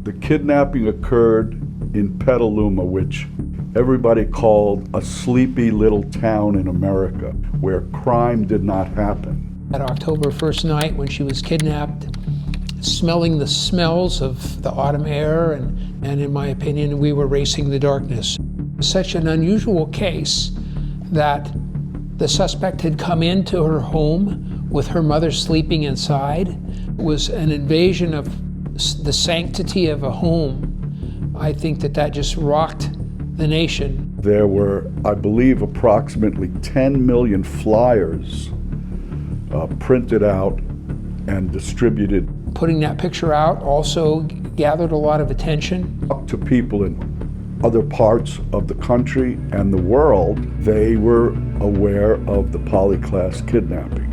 The kidnapping occurred in Petaluma, which everybody called a sleepy little town in America, where crime did not happen. That October 1st night when she was kidnapped, smelling the smells of the autumn air, and in my opinion, we were racing the darkness. Such an unusual case that the suspect had come into her home with her mother sleeping inside. It was an invasion of the sanctity of a home. I think that just rocked the nation. There were, I believe, approximately 10 million flyers printed out and distributed. Putting that picture out also gathered a lot of attention. Up to people in other parts of the country and the world, they were aware of the polyclass kidnapping.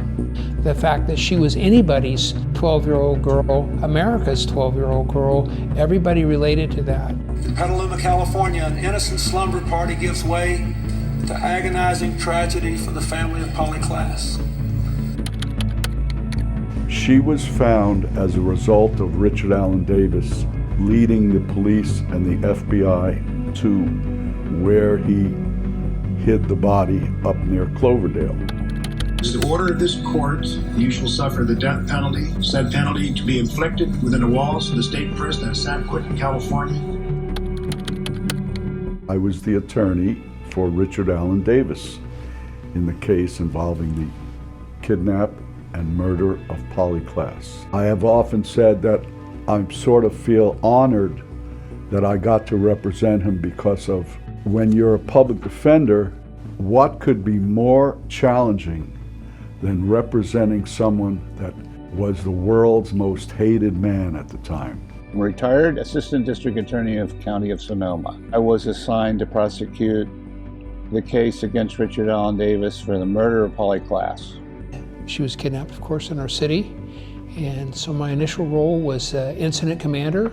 The fact that she was anybody's 12-year-old girl, America's 12-year-old girl, everybody related to that. In Petaluma, California, an innocent slumber party gives way to agonizing tragedy for the family of polyclass. She was found as a result of Richard Allen Davis leading the police and the FBI to where he hid the body up near Cloverdale. As the order of this court, you shall suffer the death penalty, said penalty to be inflicted within the walls of the state prison in San Quentin, California. I was the attorney for Richard Allen Davis in the case involving the kidnap and murder of polyclass. I have often said that I sort of feel honored that I got to represent him, because of when you're a public defender, what could be more challenging than representing someone that was the world's most hated man at the time? I'm a retired Assistant District Attorney of County of Sonoma. I was assigned to prosecute the case against Richard Allen Davis for the murder of polyclass. She was kidnapped, of course, in our city, and so my initial role was incident commander,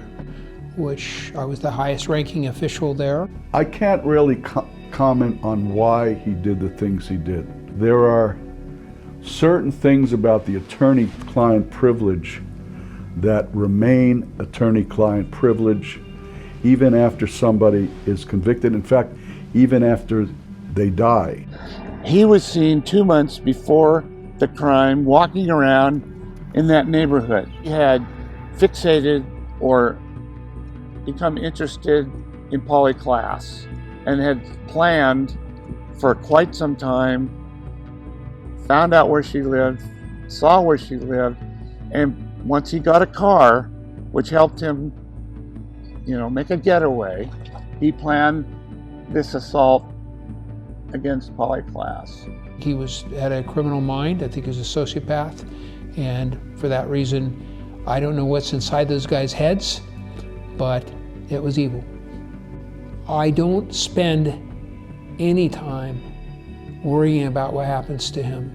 which I was the highest ranking official there. I can't really comment on why he did the things he did. There are certain things about the attorney-client privilege that remain attorney-client privilege even after somebody is convicted. In fact, even after they die. He was seen 2 months before the crime walking around in that neighborhood. He had fixated or become interested in polyclass and had planned for quite some time, found out where she lived, saw where she lived, and once he got a car, which helped him, make a getaway, he planned this assault against polyclass. He had a criminal mind. I think he was a sociopath, and for that reason, I don't know what's inside those guys' heads, but it was evil. I don't spend any time worrying about what happens to him.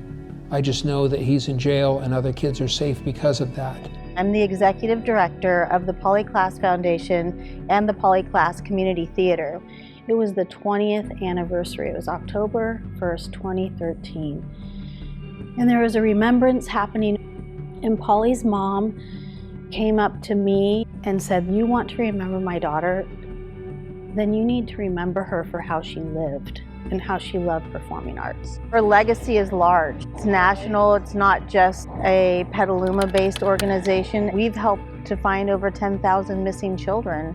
I just know that he's in jail and other kids are safe because of that. I'm the executive director of the Polyclass Foundation and the Polyclass Community Theater. It was the 20th anniversary. It was October 1st, 2013. And there was a remembrance happening, and Polly's mom came up to me and said, "You want to remember my daughter? Then you need to remember her for how she lived and how she loved performing arts." Her legacy is large. It's national. It's not just a Petaluma-based organization. We've helped to find over 10,000 missing children.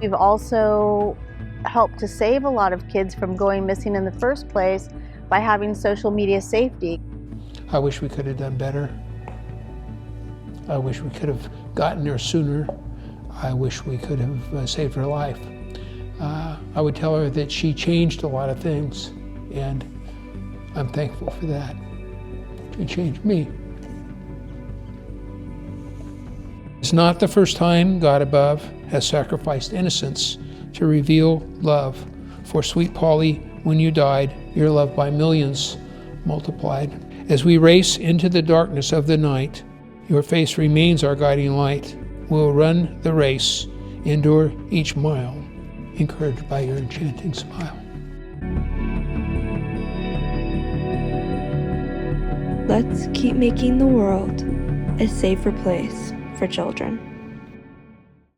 We've also helped to save a lot of kids from going missing in the first place by having social media safety. I wish we could have done better. I wish we could have gotten her sooner. I wish we could have saved her life. I would tell her that she changed a lot of things, and I'm thankful for that. She changed me. It's not the first time God above has sacrificed innocence to reveal love. For sweet Polly, when you died, your love by millions multiplied. As we race into the darkness of the night, your face remains our guiding light. We'll run the race, endure each mile, encouraged by your enchanting smile. Let's keep making the world a safer place for children.